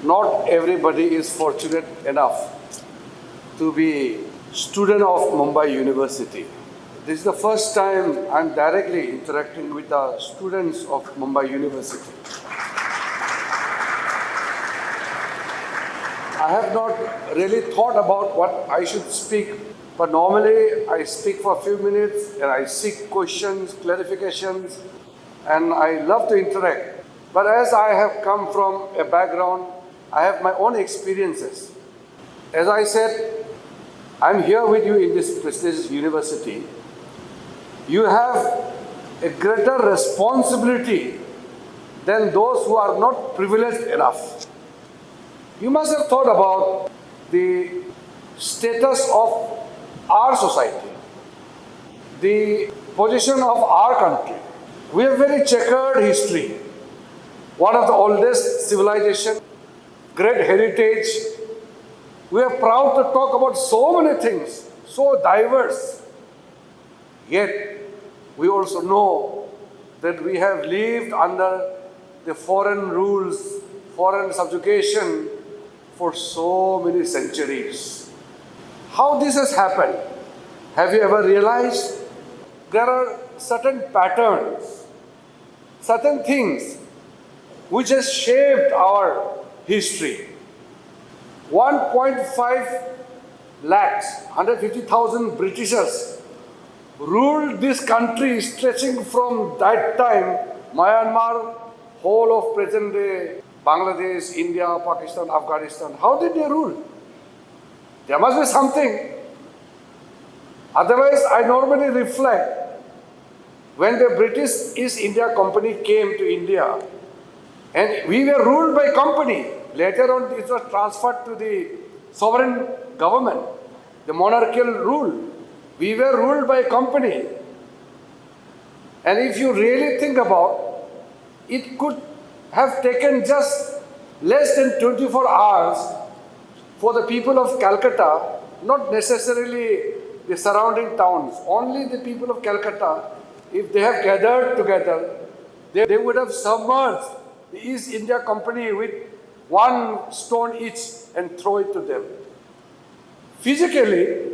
Not everybody is fortunate enough to be student of Mumbai University. This is the first time I'm directly interacting with the students of Mumbai University. I have not really thought about what I should speak, but normally I speak for a few minutes and I seek questions, clarifications, and I love to interact. But as I have come from a background, I have my own experiences. As I said, I'm here with you in this prestigious university. You have a greater responsibility than those who are not privileged enough. You must have thought about the status of our society, the position of our country. We have very checkered history, one of the oldest civilizations, great heritage. We are proud to talk about so many things, so diverse. Yet, we also know that we have lived under the foreign rules, foreign subjugation for so many centuries. How this has happened? Have you ever realized? There are certain patterns, certain things which has shaped our history. 1.5 lakhs, 150,000 Britishers ruled this country stretching from that time, Myanmar, whole of present day, Bangladesh, India, Pakistan, Afghanistan. How did they rule? There must be something. Otherwise, I normally reflect when the British East India Company came to India and we were ruled by company. Later on, it was transferred to the sovereign government, the monarchical rule. We were ruled by company. And if you really think about, it could have taken just less than 24 hours for the people of Calcutta, not necessarily the surrounding towns, only the people of Calcutta, if they have gathered together, they would have submerged the East India Company with one stone each and throw it to them. Physically,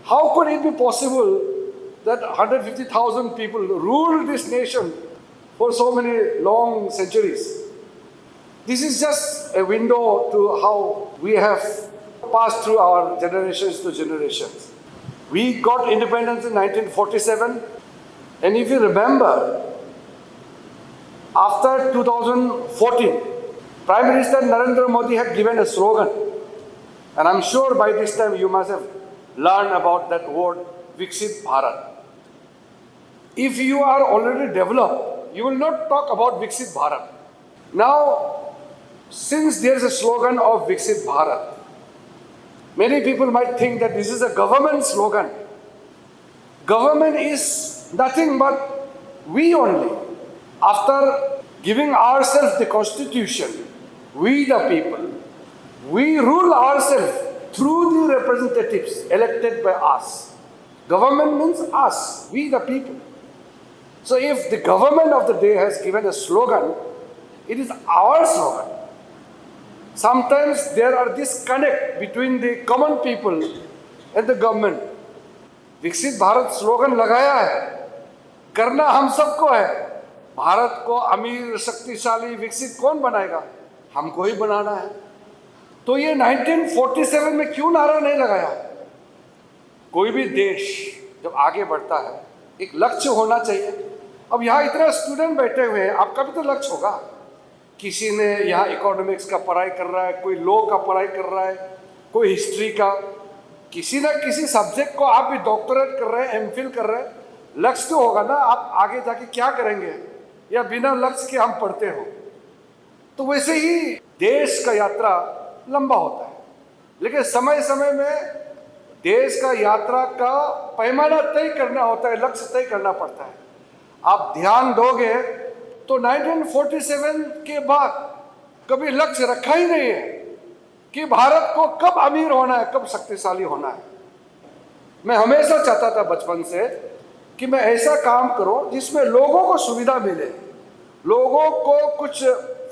how could it be possible that 150,000 people ruled this nation for so many long centuries? This is just a window to how we have passed through our generations to generations. We got independence in 1947, and if you remember, after 2014, Prime Minister Narendra Modi had given a slogan, and I'm sure by this time you must have learned about that word, Viksit Bharat. If you are already developed, you will not talk about Viksit Bharat. Now, since there is a slogan of Viksit Bharat, many people might think that this is a government slogan. Government is nothing but we only. After giving ourselves the constitution, we the people, we rule ourselves through the representatives elected by us. Government means us, we the people. So if the government of the day has given a slogan, it is our slogan. Sometimes there are disconnect between the common people and the government. विकसित Bharat slogan लगाया है, करना हम सबको है. भारत को अमीर, शक्तिशाली, विकसित कौन बनाएगा? हमको ही बनाना है. तो ये 1947 में क्यों नारा नहीं लगाया? कोई भी देश जब आगे बढ़ता है, एक लक्ष्य होना चाहिए. अब यहाँ इतने स्टूडेंट बैठे हुए हैं, आपका भी तो लक्ष्य होगा. किसी ने यहाँ इकोनॉमिक्स का पढ़ाई कर रहा है, कोई लॉ का पढ़ाई कर रहा है, कोई हिस्ट्री का, किसी ना किसी सब्जेक्ट को आप भी डॉक्टरेट कर रहे हैं, एमफिल कर रहे हैं. लक्ष्य तो होगा ना, आप आगे जाके क्या करेंगे, या बिना लक्ष्य के हम पढ़ते हो. तो वैसे ही देश का यात्रा लंबा होता है, लेकिन समय समय में देश का यात्रा का पैमाना तय करना होता है, लक्ष्य तय करना पड़ता है. आप ध्यान दोगे तो 1947 के बाद कभी लक्ष्य रखा ही नहीं है कि भारत को कब अमीर होना है, कब शक्तिशाली होना है. मैं हमेशा चाहता था बचपन से कि मैं ऐसा काम करूं जिसमें लोगों को सुविधा मिले, लोगों को कुछ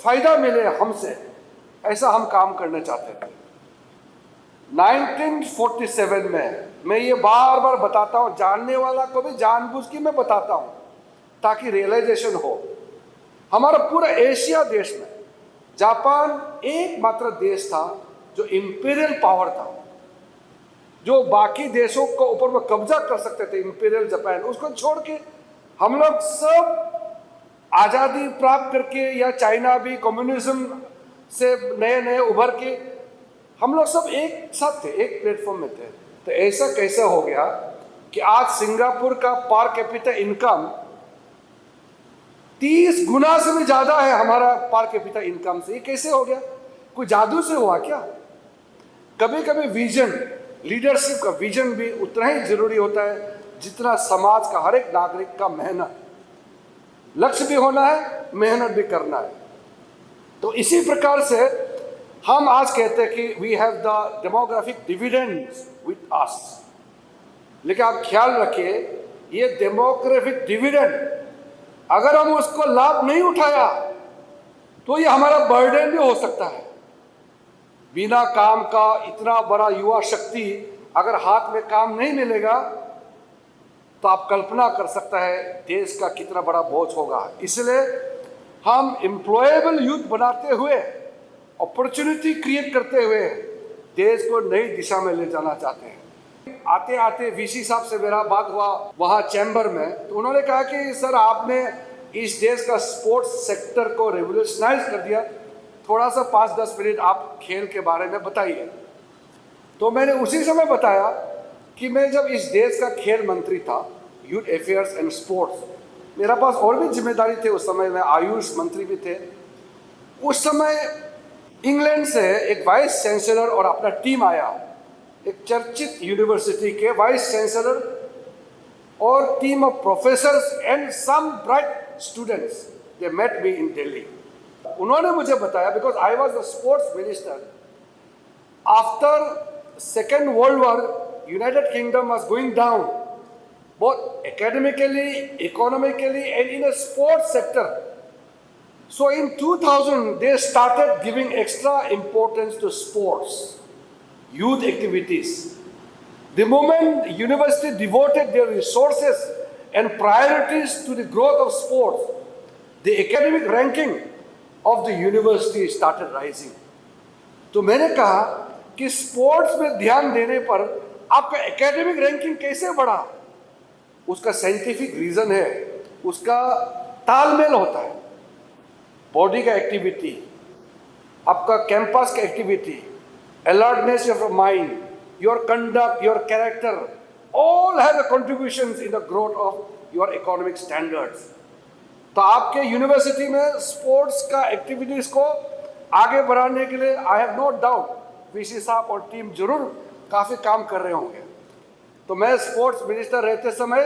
फायदा मिले हमसे. ऐसा हम काम करना चाहते थे। 1947 में, मैं ये बार बार बताता हूँ, जानने वाला को भी जानबूझ के मैं बताता हूँ ताकि रियलाइजेशन हो। हमारा पूरा एशिया देश में जापान एकमात्र देश था जो इंपीरियल पावर था, जो बाकी देशों को ऊपर में कब्जा कर सकते थे। इंपीरियल जापान, उसको छोड़ के हम लोग सब आज़ादी प्राप्त करके, या चाइना भी कम्युनिज्म से नए नए उभर के, हम लोग सब एक साथ थे, एक प्लेटफॉर्म में थे। तो ऐसा कैसे हो गया कि आज सिंगापुर का पर कैपिटा इनकम 30 गुना से भी ज्यादा है हमारा पर कैपिटा इनकम से। ये कैसे हो गया? कोई जादू से हुआ क्या? कभी कभी विजन, लीडरशिप का विजन भी उतना ही जरूरी होता है जितना समाज का हर एक नागरिक का मेहनत। लक्ष्य भी होना है, मेहनत भी करना है। तो इसी प्रकार से हम आज कहते हैं कि we have the demographic dividends with us. लेकिन आप ख्याल रखिए, ये डेमोग्राफिक डिविडेंड अगर हम उसको लाभ नहीं उठाया तो ये हमारा बर्डन भी हो सकता है। बिना काम का इतना बड़ा युवा शक्ति अगर हाथ में काम नहीं मिलेगा तो आप कल्पना कर सकता है देश का कितना बड़ा बोझ होगा। इसलिए हम एम्प्लॉयबल यूथ बनाते हुए, अपॉर्चुनिटी क्रिएट करते हुए देश को नई दिशा में ले जाना चाहते हैं। आते आते वीसी साहब से मेरा बात हुआ वहाँ चैम्बर में, तो उन्होंने कहा कि सर आपने इस देश का स्पोर्ट्स सेक्टर को रेवोल्यूशनाइज कर दिया, थोड़ा सा 5-10 मिनट आप खेल के बारे में बताइए। तो मैंने उसी समय बताया कि मैं जब इस देश का खेल मंत्री था, यूथ अफेयर्स एंड स्पोर्ट्स, मेरा पास और भी जिम्मेदारी थे उस समय, मैं आयुष मंत्री भी थे। उस समय इंग्लैंड से एक वाइस चांसलर और अपना टीम आया, एक चर्चित यूनिवर्सिटी के वाइस चांसलर और team of professors and some bright students, they met me in Delhi. उन्होंने मुझे बताया, because I was the sports minister, after second world war United Kingdom was going down both academically, economically, and in a sports sector. So in 2000, they started giving extra importance to sports, youth activities. The moment university devoted their resources and priorities to the growth of sports, the academic ranking of the university started rising. तो मैंने कहा कि sports में ध्यान देने पर आपका academic ranking कैसे बढ़ा? उसका साइंटिफिक रीजन है, उसका तालमेल होता है। बॉडी का एक्टिविटी, आपका कैंपस का activity, alertness of mind, your conduct, your character, all have contributions in the growth of your economic standards. तो आपके यूनिवर्सिटी में स्पोर्ट्स का एक्टिविटीज को आगे बढ़ाने के लिए I have no doubt VC साहब और टीम जरूर काफी काम कर रहे होंगे। तो मैं स्पोर्ट्स मिनिस्टर रहते समय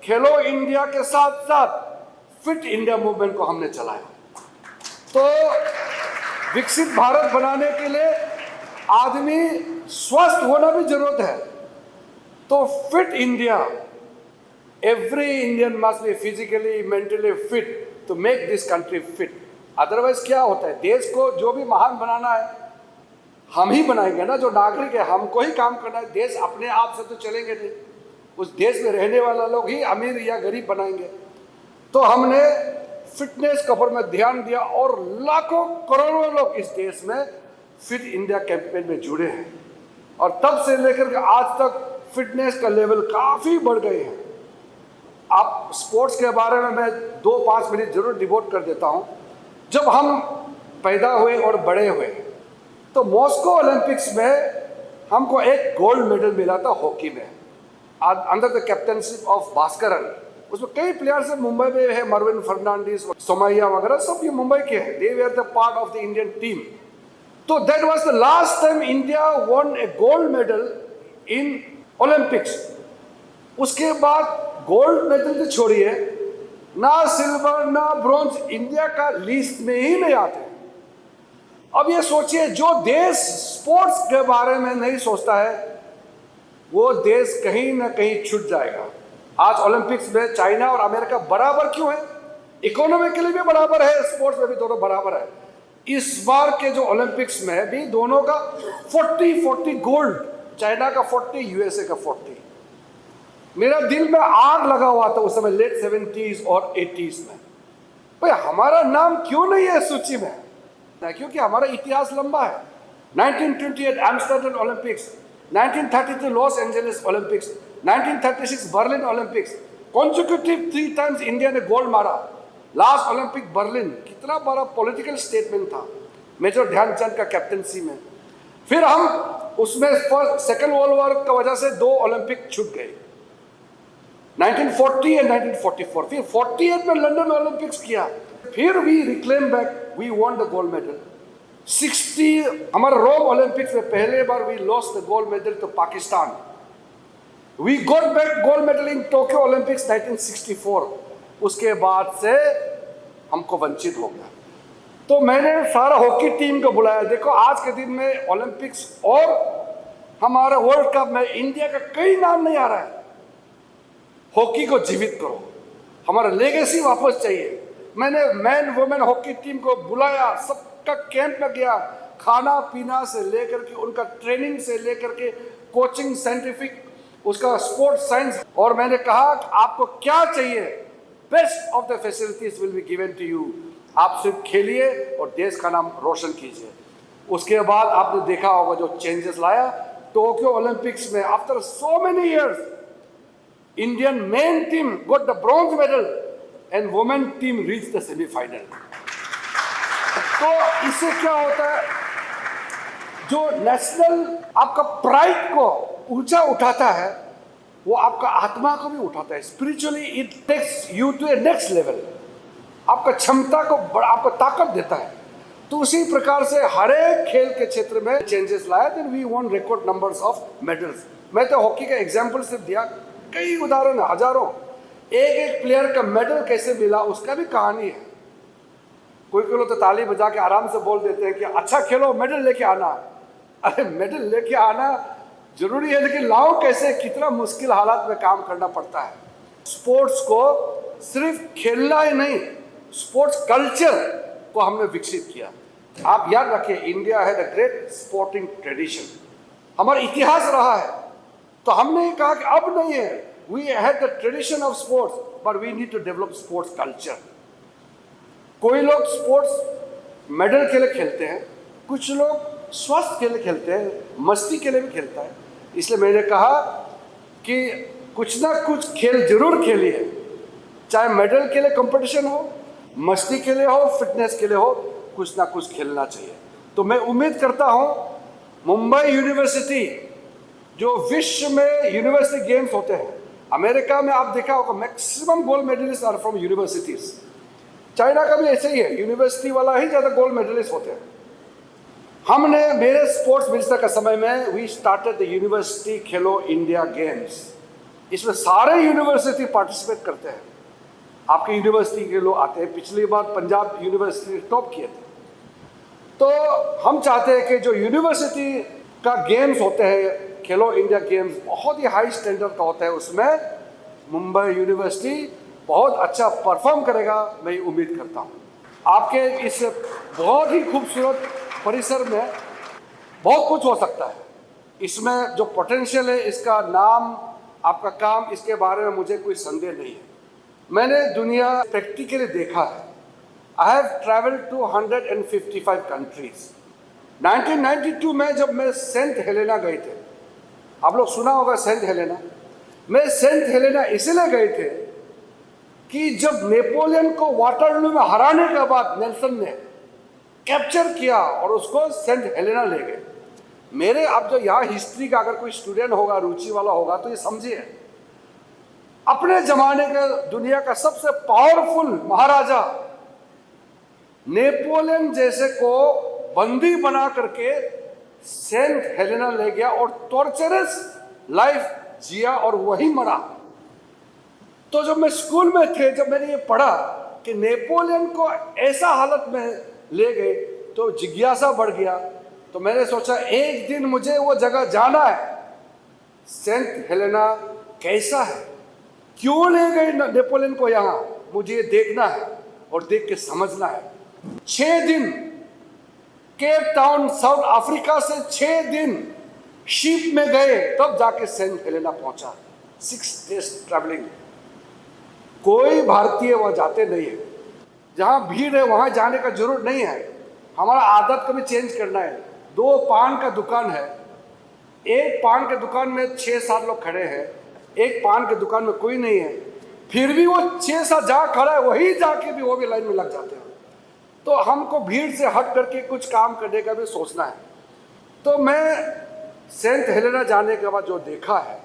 खेलो इंडिया के साथ साथ फिट इंडिया मूवमेंट को हमने चलाया। तो विकसित भारत बनाने के लिए आदमी स्वस्थ होना भी जरूरत है। तो fit India, every Indian must be physically mentally fit to make this country fit. Otherwise क्या होता है, देश को जो भी महान बनाना है हम ही बनाएंगे ना, जो नागरिक है हमको ही काम करना है। देश अपने आप से तो चलेंगे नहीं, उस देश में रहने वाला लोग ही अमीर या गरीब बनाएंगे। तो हमने फिटनेस के ऊपर में ध्यान दिया और लाखों करोड़ों लोग इस देश में फिट इंडिया कैंपेन में जुड़े हैं। और तब से लेकर के आज तक फिटनेस का लेवल काफ़ी बढ़ गए हैं। आप स्पोर्ट्स के बारे में मैं 2-5 मिनट जरूर डिवोट कर देता हूँ। जब हम पैदा हुए और बड़े हुए तो मॉस्को ओलंपिक्स में हमको एक गोल्ड मेडल मिला था हॉकी में, under the captaincy of Bhaskaran. उसमें कई प्लेयर्स मुंबई में है, मरविन फर्नांडिस, सोमैया वगैरह, सब ये मुंबई के हैं। They were the part of the Indian team. तो that was the last time India won a gold medal in Olympics. उसके बाद गोल्ड मेडल तो छोड़िए, ना सिल्वर ना ब्रॉन्ज इंडिया का लिस्ट में ही नहीं आते। अब ये सोचिए, जो देश स्पोर्ट्स के बारे में नहीं सोचता है वो देश कहीं ना कहीं छूट जाएगा। आज ओलंपिक्स में चाइना और अमेरिका बराबर क्यों है? इकोनॉमिकली भी बराबर है, स्पोर्ट्स में भी दोनों बराबर है। इस बार के जो ओलंपिक्स में भी दोनों का 40-40 गोल्ड, चाइना का 40, यूएसए का 40। मेरा दिल में आग लगा हुआ था उस समय लेट 70s और 80s में, भाई हमारा नाम क्यों नहीं है सूची में? क्योंकि हमारा इतिहास लंबा है। 1928 Amsterdam Olympics, 1932 Los Angeles Olympics, 1936 Berlin Olympics, consecutive 3 times India ने गोल्ड मारा। लास्ट ओलंपिक बर्लिन कितना बड़ा पॉलिटिकल स्टेटमेंट था मेजर ध्यानचंद का कैप्टनसी में। फिर हम उसमें सेकेंड वर्ल्ड वॉर की वजह से 2 ओलंपिक छूट गए, 1940 एंड 1944। फिर 48 में लंदन ओलंपिक्स किया, फिर we reclaim back, we won the gold medal. 60 हमारा रोम ओलंपिक्स में पहले बार we lost the gold medal to Pakistan. We got back gold medal in Tokyo Olympics 1964। उसके बाद से हमको वंचित हो गया। तो मैंने सारा हॉकी टीम को बुलाया, देखो आज के दिन में ओलंपिक्स और हमारा वर्ल्ड कप में इंडिया का कई नाम नहीं आ रहा है। हॉकी को जीवित करो, हमारा लेगेसी वापस चाहिए। मैंने मैन वुमेन हॉकी टीम को बुलाया, सबका कैंप में गया, खाना पीना से लेकर के उनका ट्रेनिंग से लेकर के कोचिंग, साइंटिफिक उसका स्पोर्ट्स साइंस, और मैंने कहा कि आपको क्या चाहिए, best of the facilities will be given to you. आप सिर्फ खेलिए और देश का नाम रोशन कीजिए। उसके बाद आपने देखा होगा जो चेंजेस लाया टोक्यो ओलंपिक्स में। After so many years Indian men team got the bronze medal and women team reached the semi-final. तो इससे क्या होता है, जो नेशनल आपका प्राइड को ऊंचा उठाता है वो आपका आत्मा को भी उठाता है। Spiritually it takes you to a next level, आपका क्षमता को आपको ताकत देता है। तो उसी प्रकार से हर एक खेल के क्षेत्र में चेंजेस लाया, then we won record numbers of medals. मैं तो हॉकी का एग्जाम्पल सिर्फ दिया, कई उदाहरण हजारों, एक प्लेयर का मेडल कैसे मिला उसका भी कहानी है। कोई लोग तो ताली बजा के आराम से बोल देते हैं कि अच्छा खेलो मेडल लेके आना। अरे मेडल लेके आना जरूरी है, लेकिन लाओ कैसे, कितना मुश्किल हालात में काम करना पड़ता है। स्पोर्ट्स को सिर्फ खेलना ही नहीं, स्पोर्ट्स कल्चर को हमने विकसित किया। आप याद रखिए, इंडिया है द ग्रेट स्पोर्टिंग ट्रेडिशन, हमारा इतिहास रहा है। तो हमने कहा कि अब नहीं है, we had the tradition of sports but we need to develop sports culture. कोई लोग स्पोर्ट्स मेडल के लिए खेलते हैं, कुछ लोग स्वास्थ्य के लिए खेलते हैं, मस्ती के लिए भी खेलता है। इसलिए मैंने कहा कि कुछ ना कुछ खेल जरूर खेलिए, चाहे मेडल के लिए कंपटीशन हो, मस्ती के लिए हो, फिटनेस के लिए हो, कुछ ना कुछ खेलना चाहिए। तो मैं उम्मीद करता हूँ मुंबई यूनिवर्सिटी, जो विश्व में यूनिवर्सिटी गेम्स होते हैं, अमेरिका में आप देखा होगा maximum gold medalist are from universities. China का भी ऐसे ही है, यूनिवर्सिटी वाला ही ज़्यादा गोल्ड मेडलिस्ट होते हैं। हमने मेरे स्पोर्ट्स मिनिस्टर का समय में we started the university Khelo India games. इसमें सारे यूनिवर्सिटी पार्टिसिपेट करते हैं, आपके यूनिवर्सिटी के लोग आते हैं। पिछली बार पंजाब यूनिवर्सिटी टॉप किए थे। तो हम चाहते हैं कि जो यूनिवर्सिटी का गेम्स होते हैं, खेलो इंडिया गेम्स बहुत ही हाई स्टैंडर्ड का होता है, उसमें मुंबई यूनिवर्सिटी बहुत अच्छा परफॉर्म करेगा, मैं उम्मीद करता हूँ। आपके इस बहुत ही खूबसूरत परिसर में बहुत कुछ हो सकता है। इसमें जो पोटेंशियल है, इसका नाम, आपका काम, इसके बारे में मुझे कोई संदेह नहीं है। मैंने दुनिया प्रैक्टिकली देखा है। I have travelled to 155 countries. 1992 में जब मैं सेंट हेलेना गए थे, आप लोग सुना होगा सेंट हेलेना। मैं सेंट हेलेना इसलिए गए थे कि जब नेपोलियन को वाटरलू में हराने के बाद नेल्सन ने कैप्चर किया और उसको सेंट हेलेना ले गए। मेरे, अब जो यहाँ हिस्ट्री का अगर कोई स्टूडेंट होगा, रुचि वाला होगा, तो ये समझिए, अपने जमाने का दुनिया का सबसे पावरफुल महाराजा नेपोलियन जैसे को बंदी बना करके सेंट हेलेना ले गया और टॉर्चरस लाइफ जिया और वही मरा। तो जब मैं स्कूल में थे, जब मैंने ये पढ़ा कि नेपोलियन को ऐसा हालत में ले गए, तो जिज्ञासा बढ़ गया। तो मैंने सोचा एक दिन मुझे वो जगह जाना है, सेंट हेलेना कैसा है, क्यों ले गए नेपोलियन को यहाँ, मुझे ये देखना है और देख के समझना है। 6 दिन केप टाउन साउथ अफ्रीका से 6 दिन शिप में गए, तब जाके सेंट हेलेना पहुंचा। 6 days ट्रैवलिंग। कोई भारतीय वहां जाते नहीं है। जहां भीड़ है वहां जाने का जरूरत नहीं है। हमारा आदत को भी चेंज करना है। 2 पान का दुकान है, एक पान के दुकान में 6-7 लोग खड़े हैं, एक पान के दुकान में कोई नहीं है, फिर भी वो 6-7 जहाँ खड़ा है वही जाके भी वो भी लाइन में लग जाते हैं। तो हमको भीड़ से हट करके कुछ काम करने का भी सोचना है। तो मैं सेंट हेलेना जाने के बाद जो देखा है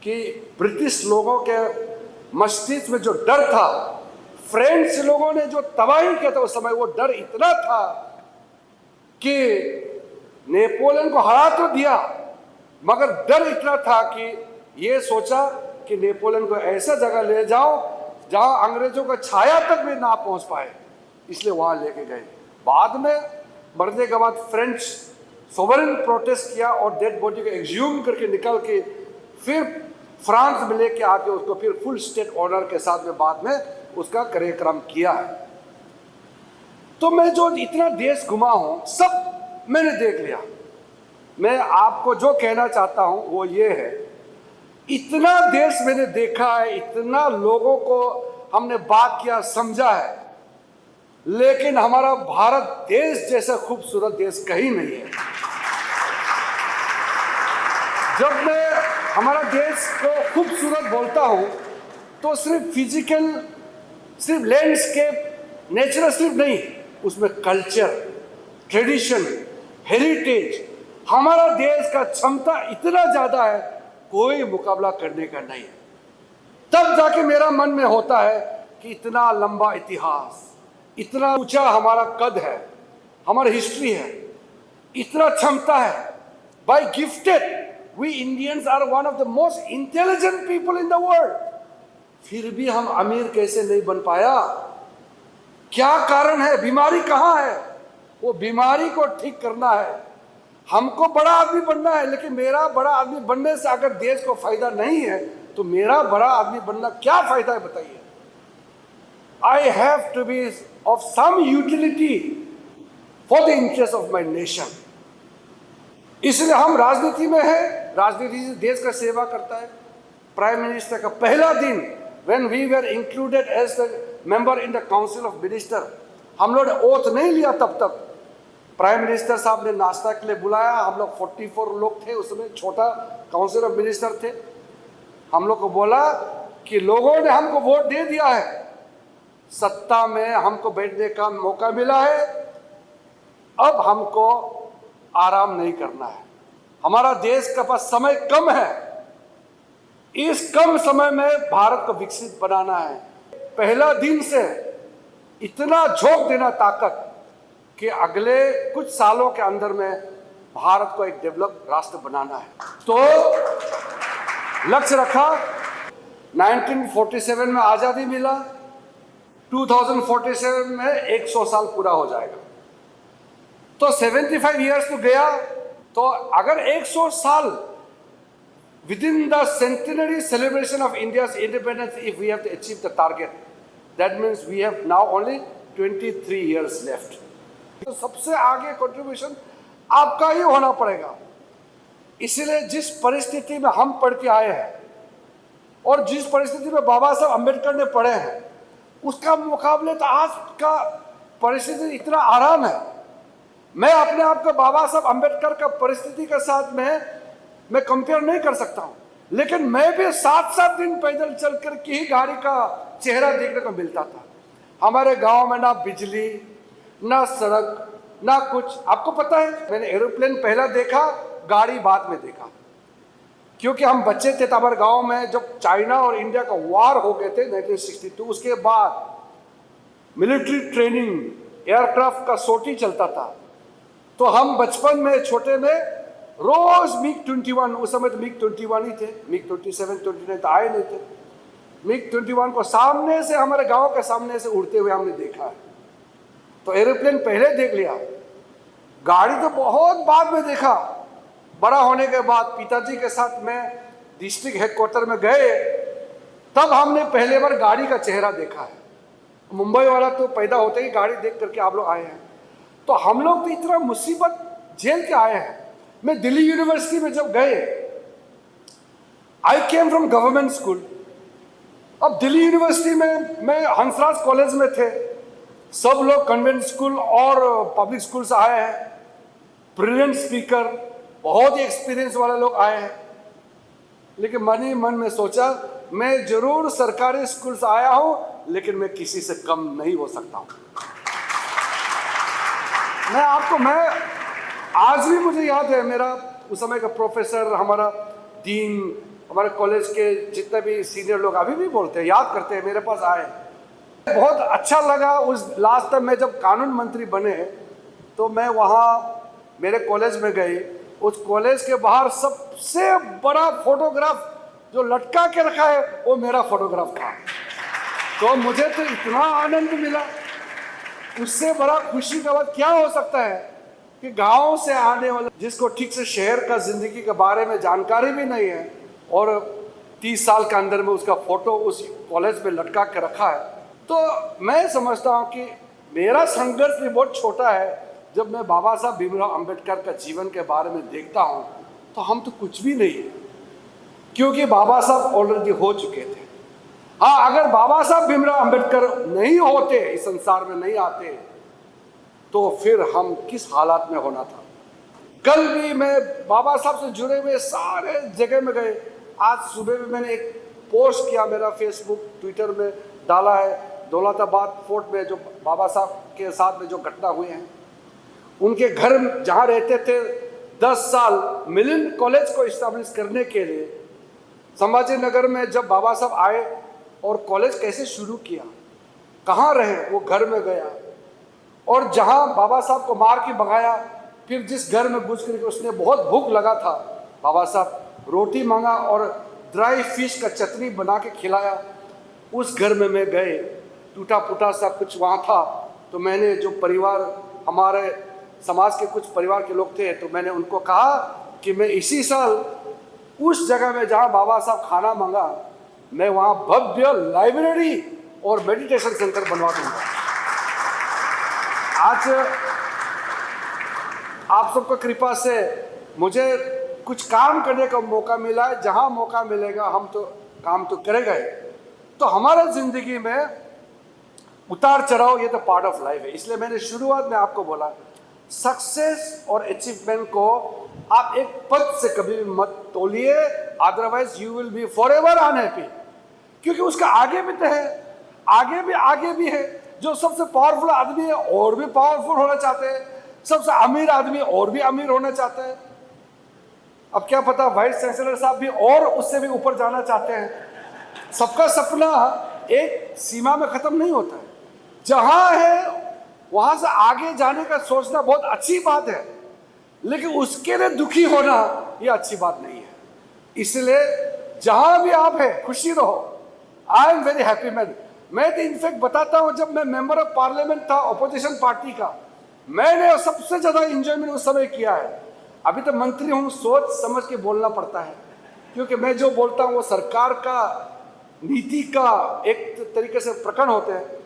कि ब्रिटिश लोगों के मस्तिष्क में जो डर था, फ्रेंच लोगों ने जो तबाही किया था उस समय, वो डर इतना था कि नेपोलियन को हरा तो दिया, मगर डर इतना था कि ये सोचा कि नेपोलियन को ऐसा जगह ले जाओ जहां अंग्रेजों का छाया तक भी ना पहुंच पाए, इसलिए वहां लेके गए। बाद में मरने के बाद फ्रेंच सोवरेन प्रोटेस्ट किया और डेड बॉडी को एक्सह्यूम करके निकल के फिर फ्रांस में लेके आके उसको फिर फुल स्टेट ऑनर के साथ में बाद में उसका कार्यक्रम किया है। तो मैं जो इतना देश घुमा हूं सब मैंने देख लिया। मैं आपको जो कहना चाहता हूं वो ये है, इतना देश मैंने देखा है, इतना लोगों को हमने बात किया, समझा है, लेकिन हमारा भारत देश जैसा खूबसूरत देश कहीं नहीं है। जब मैं हमारा देश को खूबसूरत बोलता हूं तो सिर्फ फिजिकल, सिर्फ लैंडस्केप, नेचुरल सिर्फ नहीं, उसमें कल्चर, ट्रेडिशन, हेरिटेज, हमारा देश का क्षमता इतना ज्यादा है, कोई मुकाबला करने का नहीं है। तब जाके मेरा मन में होता है कि इतना लंबा इतिहास, इतना ऊंचा हमारा कद है, हमारी हिस्ट्री है, इतना क्षमता है। By gifted we Indians are one of the most intelligent people in the world, फिर भी हम अमीर कैसे नहीं बन पाया? क्या कारण है? बीमारी कहाँ है? वो बीमारी को ठीक करना है। हमको बड़ा आदमी बनना है, लेकिन मेरा बड़ा आदमी बनने से अगर देश को फायदा नहीं है तो मेरा बड़ा आदमी बनना क्या फायदा है बताइए? I have to be of some utility for the interest of my nation. इसलिए हम राजनीति में है, राजनीति से देश का सेवा करता है। प्राइम मिनिस्टर का पहला दिन when we were included as the member in the council of minister, हम लोग ने ओथ नहीं लिया तब तक। प्राइम मिनिस्टर साहब ने नाश्ता के लिए बुलाया, हम लोग 44 लोग थे उसमें, छोटा काउंसिल ऑफ मिनिस्टर थे। हम लोग को बोला कि लोगों ने हमको वोट दे दिया है, सत्ता में हमको बैठने का मौका मिला है, अब हमको आराम नहीं करना है। हमारा देश के पास समय कम है, इस कम समय में भारत को विकसित बनाना है। पहला दिन से इतना झोंक देना ताकत कि अगले कुछ सालों के अंदर में भारत को एक डेवलप राष्ट्र बनाना है। तो लक्ष्य रखा, 1947 में आज़ादी मिला, 2047 में 100 साल पूरा हो जाएगा, तो 75 ईयर्स तो गया। तो अगर 100 साल within the centenary celebration of India's independence, if we have to achieve the target, that means we have now only 23 years left. तो सबसे आगे कंट्रीब्यूशन आपका ही होना पड़ेगा। इसलिए जिस परिस्थिति में हम पढ़ के आए हैं और जिस परिस्थिति में बाबा साहब अम्बेडकर ने पढ़े हैं, उसका मुकाबले तो आज का परिस्थिति इतना आराम है। मैं अपने आप को बाबा साहब अम्बेडकर का परिस्थिति के साथ में मैं कंपेयर नहीं कर सकता हूँ, लेकिन मैं भी 7-7 दिन पैदल चल कर के ही गाड़ी का चेहरा देखने को मिलता था। हमारे गांव में ना बिजली, ना सड़क, ना कुछ। आपको पता है, मैंने एरोप्लेन पहला देखा, गाड़ी बाद में देखा, क्योंकि हम बच्चे थे तब हमारे गांव में जब चाइना और इंडिया का वार हो गए थे 1962, उसके बाद मिलिट्री ट्रेनिंग एयरक्राफ्ट का सोटी चलता था। तो हम बचपन में छोटे में रोज MiG-21, उस समय तो MiG-21 ही थे, MiG-27, 29 तो आए नहीं थे। MiG-21 को सामने से, हमारे गांव के सामने से उड़ते हुए हमने देखा है। तो एरोप्लेन पहले देख लिया, गाड़ी तो बहुत बाद में देखा। बड़ा होने के बाद पिताजी के साथ में डिस्ट्रिक्ट हेडक्वार्टर में गए, तब हमने पहले बार गाड़ी का चेहरा देखा है। मुंबई वाला तो पैदा होते ही गाड़ी देख करके आप लोग आए हैं। तो हम लोग तो इतना मुसीबत झेल के आए हैं। मैं दिल्ली यूनिवर्सिटी में जब गए, आई केम फ्रॉम गवर्नमेंट स्कूल। अब दिल्ली यूनिवर्सिटी में मैं हंसराज कॉलेज में थे, सब लोग कन्वेंट स्कूल और पब्लिक स्कूल से आए हैं, ब्रिलियंट स्पीकर, बहुत ही एक्सपीरियंस वाले लोग आए हैं। लेकिन मन ही मन में सोचा, मैं जरूर सरकारी स्कूल से आया हूं, लेकिन मैं किसी से कम नहीं हो सकता हूं। मैं आज भी मुझे याद है, मेरा उस समय का प्रोफेसर, हमारा डीन, हमारे कॉलेज के जितने भी सीनियर लोग अभी भी बोलते हैं, याद करते हैं, मेरे पास आए। बहुत अच्छा लगा उस लास्ट टाइम में जब कानून मंत्री बने, तो मैं वहाँ मेरे कॉलेज में गई। उस कॉलेज के बाहर सबसे बड़ा फोटोग्राफ जो लटका के रखा है वो मेरा फोटोग्राफ था। तो मुझे तो इतना आनंद मिला, उससे बड़ा खुशी का बात क्या हो सकता है कि गांव से आने वाला, जिसको ठीक से शहर का जिंदगी के बारे में जानकारी भी नहीं है, और 30 साल के अंदर में उसका फोटो उस कॉलेज में लटका के रखा है। तो मैं समझता हूँ कि मेरा संघर्ष भी बहुत छोटा है। जब मैं बाबा साहब भीमराव अंबेडकर का जीवन के बारे में देखता हूँ तो हम तो कुछ भी नहीं है, क्योंकि बाबा साहब ऑलरेडी हो चुके थे। हाँ, अगर बाबा साहब भीमराव अंबेडकर नहीं होते, इस संसार में नहीं आते, तो फिर हम किस हालात में होना था। कल भी मैं बाबा साहब से जुड़े हुए सारे जगह में गए। आज सुबह भी मैंने एक पोस्ट किया, मेरा फेसबुक ट्विटर में डाला है, दौलताबाद फोर्ट में जो बाबा साहब के साथ में जो घटना हुई है, उनके घर जहाँ रहते थे 10 साल मिलन कॉलेज को इस्टेब्लिश करने के लिए संभाजी नगर में जब बाबा साहब आए और कॉलेज कैसे शुरू किया, कहाँ रहे, वो घर में गया, और जहाँ बाबा साहब को मार के भगाया, फिर जिस घर में घुस करके उसने बहुत भूख लगा था, बाबा साहब रोटी मांगा और ड्राई फिश का चटनी बना के खिलाया। उस घर में मैं गए, टूटा फूटा सा कुछ वहाँ था, तो मैंने जो परिवार, हमारे समाज के कुछ परिवार के लोग थे, तो मैंने उनको कहा कि मैं इसी साल उस जगह में जहाँ बाबा साहब खाना मांगा, मैं वहाँ भव्य लाइब्रेरी और मेडिटेशन सेंटर बनवा दूंगा। आज आप सबको कृपा से मुझे कुछ काम करने का मौका मिला है। जहाँ मौका मिलेगा हम तो काम तो करेंगे। तो हमारे जिंदगी में उतार चढ़ाव ये तो पार्ट ऑफ लाइफ है। इसलिए मैंने शुरुआत में आपको बोला, सक्सेस और अचीवमेंट को आप एक पद से कभी भी मत तोलिए, otherwise you will be forever unhappy. क्योंकि उसका आगे भी तो है, आगे भी है। जो सबसे पावरफुल आदमी है और भी पावरफुल होना चाहते हैं, सबसे अमीर आदमी और भी अमीर होना चाहते हैं। अब क्या पता वाइस चांसलर साहब भी और उससे भी ऊपर जाना चाहते हैं। सबका सपना एक सीमा में खत्म नहीं होता है। जहां है वहां से आगे जाने का सोचना बहुत अच्छी बात है, लेकिन उसके लिए दुखी होना ये अच्छी बात नहीं है। इसलिए जहां भी आप हैं खुशी रहो। I am very happy man. मैं तो इनफैक्ट बताता हूं, जब मैं मेंबर ऑफ पार्लियामेंट था ऑपोजिशन पार्टी का, मैंने सबसे ज्यादा एंजॉयमेंट उस समय किया है। अभी तो मंत्री हूं, सोच समझ के बोलना पड़ता है, क्योंकि मैं जो बोलता हूं वो सरकार का नीति का एक तरीके से प्रकरण होते हैं।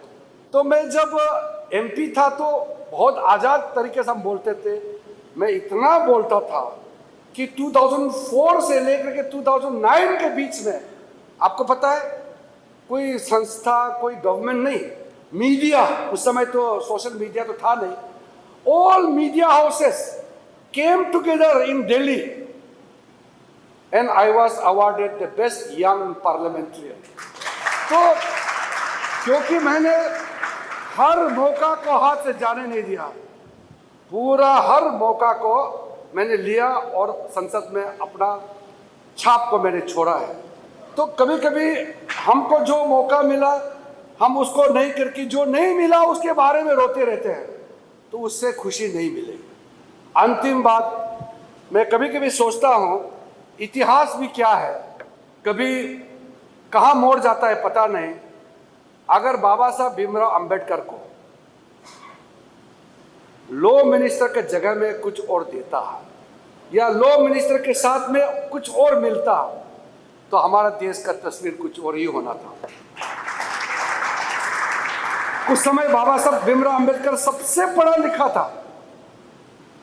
तो मैं जब एमपी था तो बहुत आज़ाद तरीके से हम बोलते थे। मैं इतना बोलता था कि 2004 से लेकर के 2009 के बीच में, आपको पता है, कोई संस्था, कोई गवर्नमेंट नहीं, मीडिया, उस समय तो सोशल मीडिया तो था नहीं, all media houses came together in Delhi and I was awarded the best young parliamentarian. तो क्योंकि मैंने हर मौका को हाथ से जाने नहीं दिया, पूरा हर मौका को मैंने लिया और संसद में अपना छाप को मैंने छोड़ा है। तो कभी कभी हमको जो मौका मिला हम उसको नहीं करके, जो नहीं मिला उसके बारे में रोते रहते हैं, तो उससे खुशी नहीं मिलेगी। अंतिम बात, मैं कभी कभी सोचता हूँ इतिहास भी क्या है, कभी कहाँ मोड़ जाता है पता नहीं। अगर बाबा साहब भीमराव अंबेडकर को लॉ मिनिस्टर के जगह में कुछ और देता है, या लॉ मिनिस्टर के साथ में कुछ और मिलता, तो हमारा देश का तस्वीर कुछ और ही होना था। उस समय बाबा साहब भीमराव अंबेडकर सबसे पढ़ा लिखा था,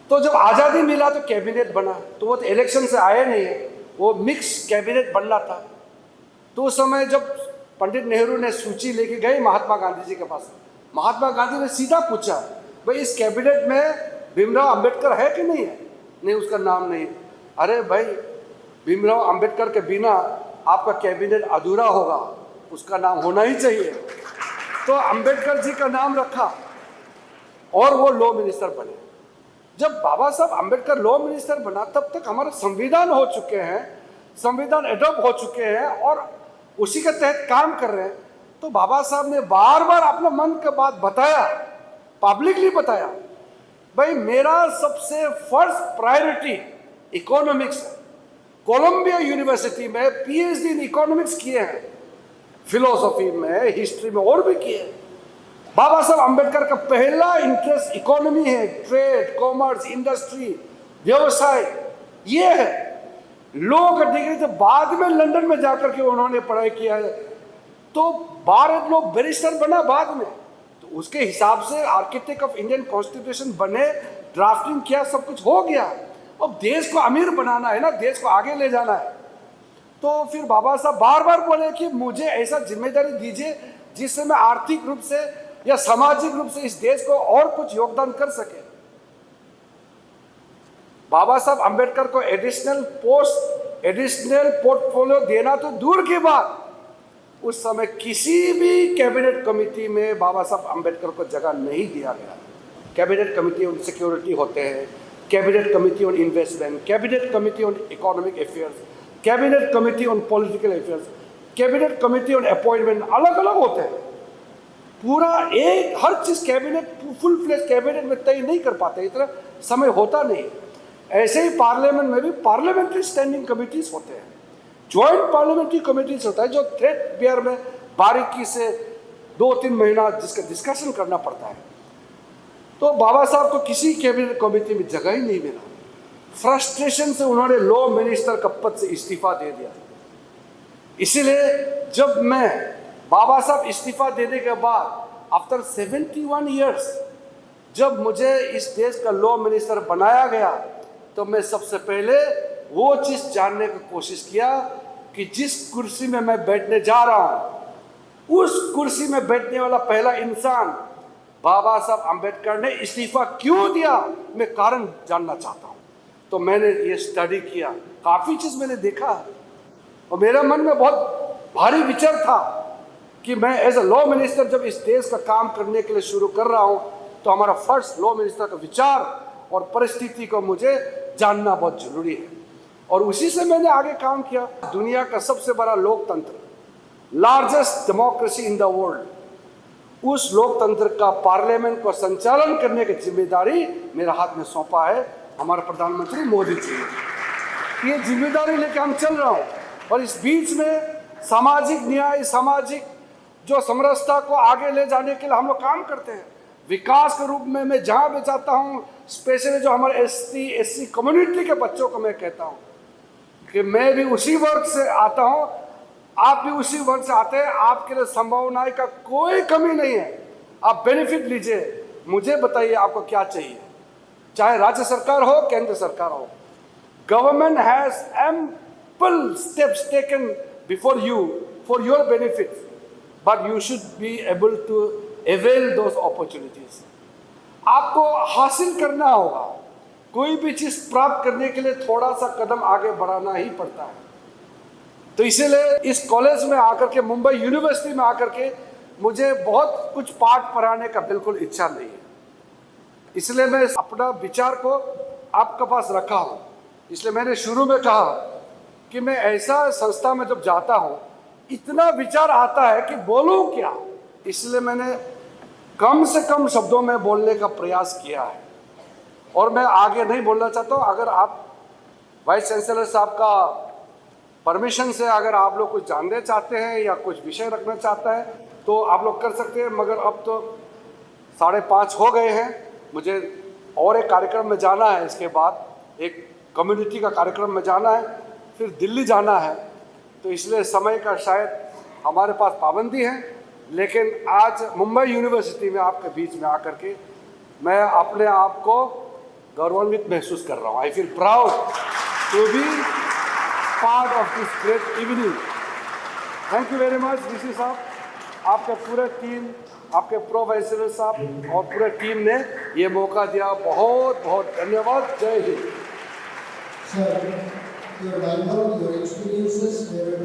तो जब आज़ादी मिला तो कैबिनेट बना, तो वो तो इलेक्शन से आए नहीं है, वो मिक्स कैबिनेट बनना था। तो उस समय जब पंडित नेहरू ने सूची लेके गए महात्मा गांधी जी के पास, महात्मा गांधी ने सीधा पूछा, भाई इस कैबिनेट में भीमराव अंबेडकर है कि नहीं है? नहीं, उसका नाम नहीं। अरे भाई, भीमराव अंबेडकर के बिना आपका कैबिनेट अधूरा होगा, उसका नाम होना ही चाहिए। तो अंबेडकर जी का नाम रखा और वो लॉ मिनिस्टर बने। जब बाबा साहब अंबेडकर लॉ मिनिस्टर बना, तब तक हमारे संविधान हो चुके हैं, संविधान एडॉप्ट हो चुके हैं और उसी के तहत काम कर रहे हैं। तो बाबा साहब ने बार बार अपना मन की बात बताया, पब्लिकली बताया, भाई मेरा सबसे फर्स्ट प्रायोरिटी इकोनॉमिक्स है। कोलंबिया यूनिवर्सिटी में पीएचडी इन इकोनॉमिक्स किए हैं, फिलोसॉफी में, हिस्ट्री में और भी किए हैं। बाबा साहब अंबेडकर का पहला इंटरेस्ट इकोनॉमी है, ट्रेड, कॉमर्स, इंडस्ट्री, व्यवसाय, ये है। लॉ का डिग्री तो बाद में लंदन में जाकर के उन्होंने पढ़ाई किया है, तो भारत लॉ बैरिस्टर बना बाद में। तो उसके हिसाब से आर्किटेक्ट ऑफ इंडियन कॉन्स्टिट्यूशन बने, ड्राफ्टिंग किया, सब कुछ हो गया। अब देश को अमीर बनाना है ना, देश को आगे ले जाना है। तो फिर बाबा साहब बार बार बोले कि मुझे ऐसा जिम्मेदारी दीजिए जिससे मैं आर्थिक रूप से या सामाजिक रूप से इस देश को और कुछ योगदान कर सके। बाबा साहब अंबेडकर को एडिशनल पोस्ट, एडिशनल पोर्टफोलियो देना तो दूर की बात, उस समय किसी भी कैबिनेट कमेटी में बाबा साहब अंबेडकर को जगह नहीं दिया गया। कैबिनेट कमेटी ऑन सिक्योरिटी होते हैं, cabinet committee on investment, cabinet committee on economic affairs, cabinet committee on political affairs, cabinet committee on appointment, अलग अलग होते हैं। पूरा एक हर चीज कैबिनेट, फुल फ्लेज कैबिनेट में तय नहीं कर पाते, इतना समय होता नहीं। ऐसे ही पार्लियामेंट में भी पार्लियामेंट्री स्टैंडिंग कमिटीज होते हैं, ज्वाइंट पार्लियामेंट्री कमिटीज होता है, जो थ्रेड बेयर में बारीकी से 2-3 महीना जिसका डिस्कशन करना पड़ता है। तो बाबा साहब को किसी कैबिनेट कमेटी में जगह ही नहीं मिला। फ्रस्ट्रेशन से उन्होंने लॉ मिनिस्टर का पद से इस्तीफा दे दिया। इसीलिए जब मैं बाबा साहब इस्तीफा देने के बाद आफ्टर 71 ईयर्स जब मुझे इस देश का लॉ मिनिस्टर बनाया गया, तो मैं सबसे पहले वो चीज़ जानने की कोशिश किया कि जिस कुर्सी में मैं बैठने जा रहा हूँ, उस कुर्सी में बैठने वाला पहला इंसान बाबा साहब अंबेडकर ने इस्तीफा क्यों दिया, मैं कारण जानना चाहता हूँ। तो मैंने ये स्टडी किया, काफ़ी चीज़ मैंने देखा और मेरे मन में बहुत भारी विचार था कि मैं एज अ लॉ मिनिस्टर जब इस देश का काम करने के लिए शुरू कर रहा हूँ, तो हमारा फर्स्ट लॉ मिनिस्टर का विचार और परिस्थिति को मुझे जानना बहुत जरूरी है। और उसी से मैंने आगे काम किया। दुनिया का सबसे बड़ा लोकतंत्र, largest democracy in the world, उस लोकतंत्र का पार्लियामेंट को संचालन करने की जिम्मेदारी मेरे हाथ में सौंपा है हमारे प्रधानमंत्री मोदी जी ने। ये जिम्मेदारी लेकर हम चल रहा हूँ और इस बीच में सामाजिक न्याय, सामाजिक जो समरसता को आगे ले जाने के लिए हम लोग काम करते हैं। विकास के रूप में मैं जहाँ भी जाता हूँ, स्पेशली जो हमारे एससी कम्युनिटी के बच्चों को मैं कहता हूँ कि मैं भी उसी वर्ग से आता हूँ, आप भी उसी वर्ग से आते हैं, आपके लिए संभावनाएं का कोई कमी नहीं है। आप बेनिफिट लीजिए, मुझे बताइए आपको क्या चाहिए, चाहे राज्य सरकार हो, केंद्र सरकार हो। Government has ample steps taken before you for your benefit, but you should be able to avail those opportunities. आपको हासिल करना होगा, कोई भी चीज़ प्राप्त करने के लिए थोड़ा सा कदम आगे बढ़ाना ही पड़ता है। तो इसीलिए इस कॉलेज में आकर के, मुंबई यूनिवर्सिटी में आकर के मुझे बहुत कुछ पाठ पढ़ाने का बिल्कुल इच्छा नहीं है। इसलिए मैं अपना विचार को आपके पास रखा हूँ। इसलिए मैंने शुरू में कहा कि मैं ऐसा संस्था में जब जाता हूँ, इतना विचार आता है कि बोलूँ क्या, इसलिए मैंने कम से कम शब्दों में बोलने का प्रयास किया है। और मैं आगे नहीं बोलना चाहता हूँ। अगर आप वाइस चांसलर साहब का परमिशन से अगर आप लोग कुछ जानना चाहते हैं या कुछ विषय रखना चाहता है तो आप लोग कर सकते हैं, मगर अब तो 5:30 हो गए हैं, मुझे और एक कार्यक्रम में जाना है, इसके बाद एक कम्युनिटी का कार्यक्रम में जाना है, फिर दिल्ली जाना है। तो इसलिए समय का शायद हमारे पास पाबंदी है, लेकिन आज मुंबई यूनिवर्सिटी में आपके बीच में आकर के मैं अपने आप को गौरवान्वित महसूस कर रहा हूँ. I feel proud to be part of this great evening. Thank you very much DC साहब, आपके पूरे टीम, आपके प्रो वाइस चांसलर साहब और पूरे टीम ने ये मौका दिया. बहुत बहुत धन्यवाद. जय Hind. Sir, your background, your experiences,